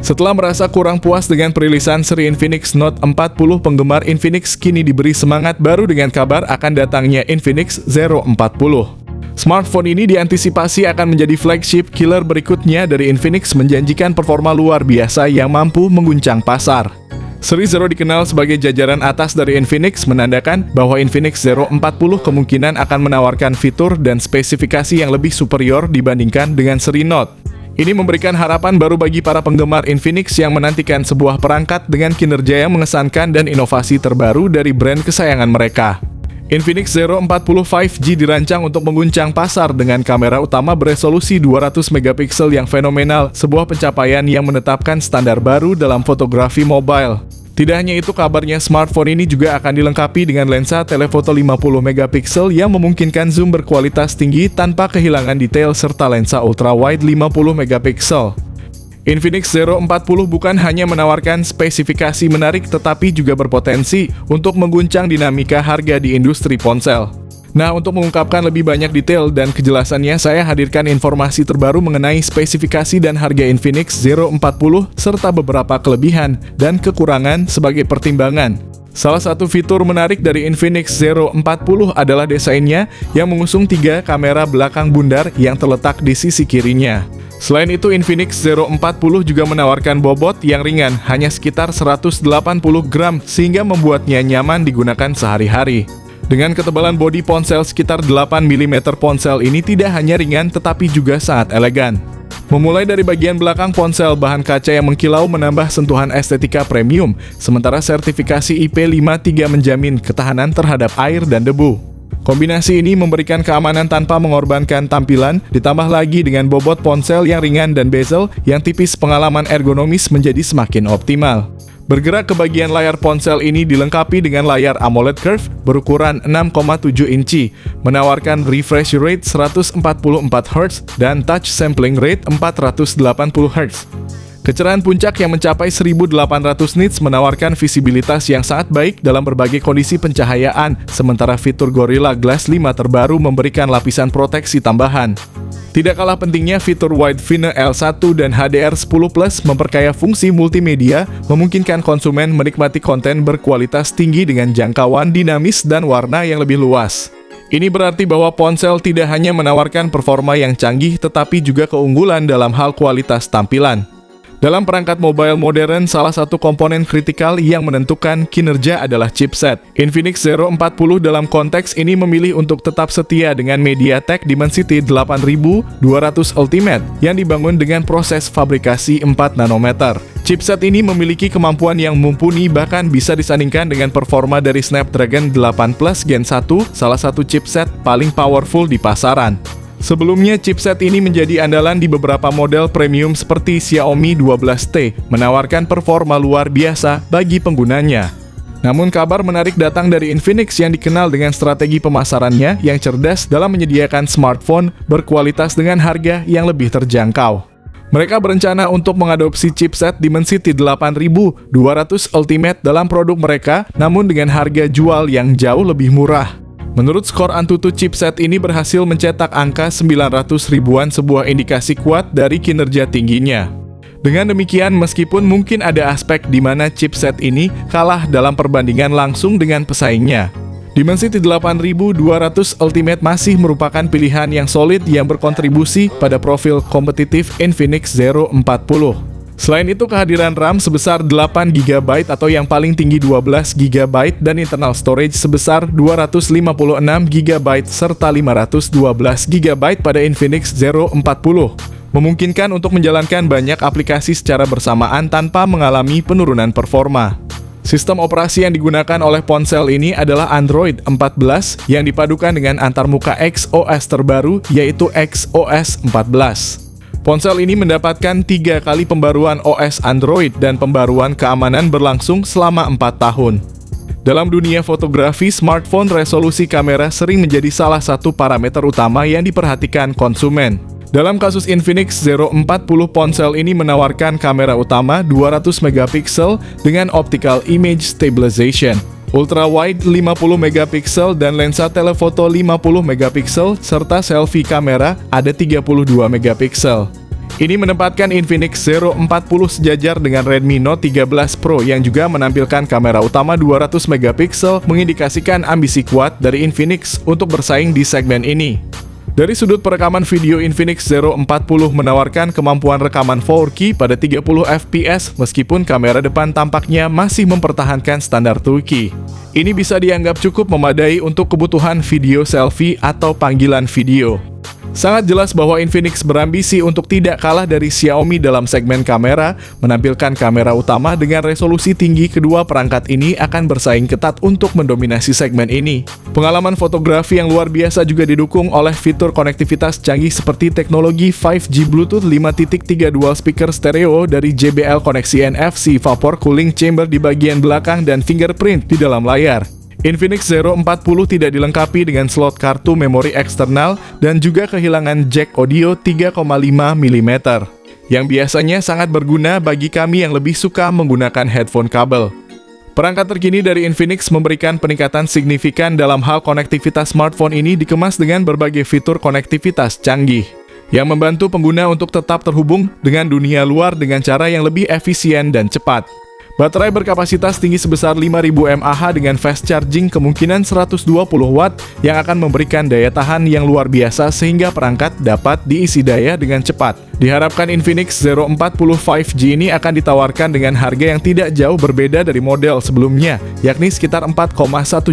Setelah merasa kurang puas dengan perilisan seri Infinix Note 40, penggemar Infinix kini diberi semangat baru dengan kabar akan datangnya Infinix Zero 40. Smartphone ini diantisipasi akan menjadi flagship killer berikutnya dari Infinix, menjanjikan performa luar biasa yang mampu mengguncang pasar. Seri Zero dikenal sebagai jajaran atas dari Infinix, menandakan bahwa Infinix Zero 40 kemungkinan akan menawarkan fitur dan spesifikasi yang lebih superior dibandingkan dengan seri Note. Ini memberikan harapan baru bagi para penggemar Infinix yang menantikan sebuah perangkat dengan kinerja yang mengesankan dan inovasi terbaru dari brand kesayangan mereka. Infinix Zero 40 5G dirancang untuk mengguncang pasar dengan kamera utama beresolusi 200 megapiksel yang fenomenal, sebuah pencapaian yang menetapkan standar baru dalam fotografi mobile. Tidak hanya itu, kabarnya smartphone ini juga akan dilengkapi dengan lensa telefoto 50 megapiksel yang memungkinkan zoom berkualitas tinggi tanpa kehilangan detail serta lensa ultrawide 50 megapiksel. Infinix Zero 40 bukan hanya menawarkan spesifikasi menarik tetapi juga berpotensi untuk mengguncang dinamika harga di industri ponsel. Nah, untuk mengungkapkan lebih banyak detail dan kejelasannya, saya hadirkan informasi terbaru mengenai spesifikasi dan harga Infinix Zero 40 serta beberapa kelebihan dan kekurangan sebagai pertimbangan. Salah satu fitur menarik dari Infinix Zero 40 adalah desainnya yang mengusung 3 kamera belakang bundar yang terletak di sisi kirinya. Selain itu, Infinix Zero 40 juga menawarkan bobot yang ringan, hanya sekitar 180 gram, sehingga membuatnya nyaman digunakan sehari-hari. Dengan ketebalan bodi ponsel sekitar 8 mm, ponsel ini tidak hanya ringan tetapi juga sangat elegan. Memulai dari bagian belakang ponsel, bahan kaca yang mengkilau menambah sentuhan estetika premium, sementara sertifikasi IP53 menjamin ketahanan terhadap air dan debu. Kombinasi ini memberikan keamanan tanpa mengorbankan tampilan, ditambah lagi dengan bobot ponsel yang ringan dan bezel yang tipis, pengalaman ergonomis menjadi semakin optimal. Bergerak ke bagian layar, ponsel ini dilengkapi dengan layar AMOLED Curve berukuran 6,7 inci, menawarkan refresh rate 144 Hz dan touch sampling rate 480 Hz. Kecerahan puncak yang mencapai 1800 nits menawarkan visibilitas yang sangat baik dalam berbagai kondisi pencahayaan, sementara fitur Gorilla Glass 5 terbaru memberikan lapisan proteksi tambahan. Tidak kalah pentingnya, fitur Wide Vine L1 dan HDR10 Plus memperkaya fungsi multimedia, memungkinkan konsumen menikmati konten berkualitas tinggi dengan jangkauan dinamis dan warna yang lebih luas. Ini berarti bahwa ponsel tidak hanya menawarkan performa yang canggih, tetapi juga keunggulan dalam hal kualitas tampilan. Dalam perangkat mobile modern, salah satu komponen kritikal yang menentukan kinerja adalah chipset. Infinix Zero 40 dalam konteks ini memilih untuk tetap setia dengan MediaTek Dimensity 8200 Ultimate yang dibangun dengan proses fabrikasi 4 nanometer. Chipset ini memiliki kemampuan yang mumpuni, bahkan bisa disandingkan dengan performa dari Snapdragon 8 Plus Gen 1, salah satu chipset paling powerful di pasaran. Sebelumnya, chipset ini menjadi andalan di beberapa model premium seperti Xiaomi 12T, menawarkan performa luar biasa bagi penggunanya. Namun kabar menarik datang dari Infinix yang dikenal dengan strategi pemasarannya yang cerdas dalam menyediakan smartphone berkualitas dengan harga yang lebih terjangkau. Mereka berencana untuk mengadopsi chipset Dimensity 8200 Ultimate dalam produk mereka, namun dengan harga jual yang jauh lebih murah. Menurut skor Antutu, chipset ini berhasil mencetak angka 900 ribuan, sebuah indikasi kuat dari kinerja tingginya. Dengan demikian, meskipun mungkin ada aspek di mana chipset ini kalah dalam perbandingan langsung dengan pesaingnya, Dimensity 8200 Ultimate masih merupakan pilihan yang solid yang berkontribusi pada profil kompetitif Infinix Zero 40. Selain itu, kehadiran RAM sebesar 8GB atau yang paling tinggi 12GB dan internal storage sebesar 256GB serta 512GB pada Infinix Zero 40 memungkinkan untuk menjalankan banyak aplikasi secara bersamaan tanpa mengalami penurunan performa. Sistem operasi yang digunakan oleh ponsel ini adalah Android 14 yang dipadukan dengan antarmuka XOS terbaru, yaitu XOS 14. Ponsel ini mendapatkan 3 kali pembaruan OS Android dan pembaruan keamanan berlangsung selama 4 tahun. Dalam dunia fotografi, smartphone resolusi kamera sering menjadi salah satu parameter utama yang diperhatikan konsumen. Dalam kasus Infinix Zero 40, ponsel ini menawarkan kamera utama 200 megapiksel dengan optical image stabilization, ultrawide 50 megapiksel dan lensa telefoto 50 megapiksel serta selfie kamera ada 32 megapiksel. Ini menempatkan Infinix Zero 40 sejajar dengan Redmi Note 13 Pro yang juga menampilkan kamera utama 200 megapiksel, mengindikasikan ambisi kuat dari Infinix untuk bersaing di segmen ini. Dari sudut perekaman video, Infinix Zero 40 menawarkan kemampuan rekaman 4K pada 30 fps meskipun kamera depan tampaknya masih mempertahankan standar 2K. Ini bisa dianggap cukup memadai untuk kebutuhan video selfie atau panggilan video. Sangat jelas bahwa Infinix berambisi untuk tidak kalah dari Xiaomi dalam segmen kamera, menampilkan kamera utama dengan resolusi tinggi. Kedua perangkat ini akan bersaing ketat untuk mendominasi segmen ini. Pengalaman fotografi yang luar biasa juga didukung oleh fitur konektivitas canggih seperti teknologi 5G Bluetooth 5.3 dual speaker stereo dari JBL, koneksi NFC, vapor cooling chamber di bagian belakang, dan fingerprint di dalam layar. Infinix Zero 40 tidak dilengkapi dengan slot kartu memori eksternal dan juga kehilangan jack audio 3,5 mm, yang biasanya sangat berguna bagi kami yang lebih suka menggunakan headphone kabel. Perangkat terkini dari Infinix memberikan peningkatan signifikan dalam hal konektivitas. Smartphone ini dikemas dengan berbagai fitur konektivitas canggih yang membantu pengguna untuk tetap terhubung dengan dunia luar dengan cara yang lebih efisien dan cepat. Baterai berkapasitas tinggi sebesar 5000 mAh dengan fast charging kemungkinan 120 Watt yang akan memberikan daya tahan yang luar biasa sehingga perangkat dapat diisi daya dengan cepat. Diharapkan Infinix Zero 40 5G ini akan ditawarkan dengan harga yang tidak jauh berbeda dari model sebelumnya, yakni sekitar 4,1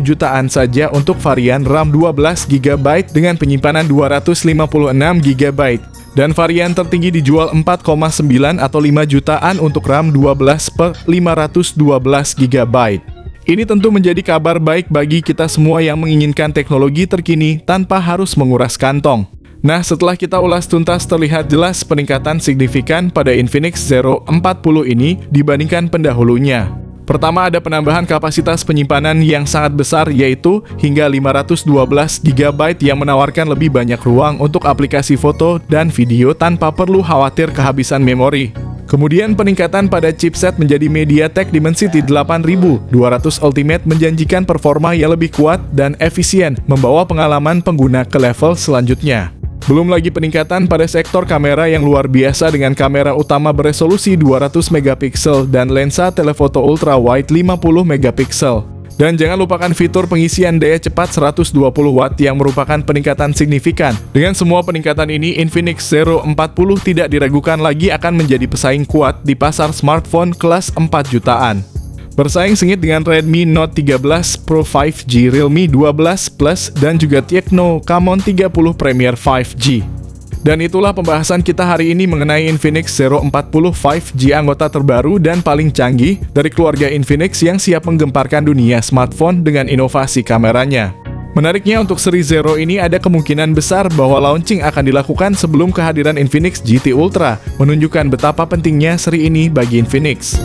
jutaan saja untuk varian RAM 12GB dengan penyimpanan 256GB. Dan varian tertinggi dijual 4,9 atau 5 jutaan untuk RAM 12/512GB. Ini tentu menjadi kabar baik bagi kita semua yang menginginkan teknologi terkini tanpa harus menguras kantong. Nah, setelah kita ulas tuntas, terlihat jelas peningkatan signifikan pada Infinix Zero 40 ini dibandingkan pendahulunya. Pertama, ada penambahan kapasitas penyimpanan yang sangat besar, yaitu hingga 512GB yang menawarkan lebih banyak ruang untuk aplikasi foto dan video tanpa perlu khawatir kehabisan memori. Kemudian peningkatan pada chipset menjadi MediaTek Dimensity 8200 Ultimate menjanjikan performa yang lebih kuat dan efisien, membawa pengalaman pengguna ke level selanjutnya. Belum lagi peningkatan pada sektor kamera yang luar biasa dengan kamera utama beresolusi 200 megapiksel dan lensa telefoto ultra wide 50 megapiksel. Dan jangan lupakan fitur pengisian daya cepat 120 Watt yang merupakan peningkatan signifikan. Dengan semua peningkatan ini, Infinix Zero 40 tidak diragukan lagi akan menjadi pesaing kuat di pasar smartphone kelas 4 jutaan. Bersaing sengit dengan Redmi Note 13 Pro 5G, Realme 12 Plus, dan juga Tecno Camon 30 Premier 5G. Dan itulah pembahasan kita hari ini mengenai Infinix Zero 40 5G, anggota terbaru dan paling canggih dari keluarga Infinix yang siap menggemparkan dunia smartphone dengan inovasi kameranya. Menariknya, untuk seri Zero ini ada kemungkinan besar bahwa launching akan dilakukan sebelum kehadiran Infinix GT Ultra, menunjukkan betapa pentingnya seri ini bagi Infinix.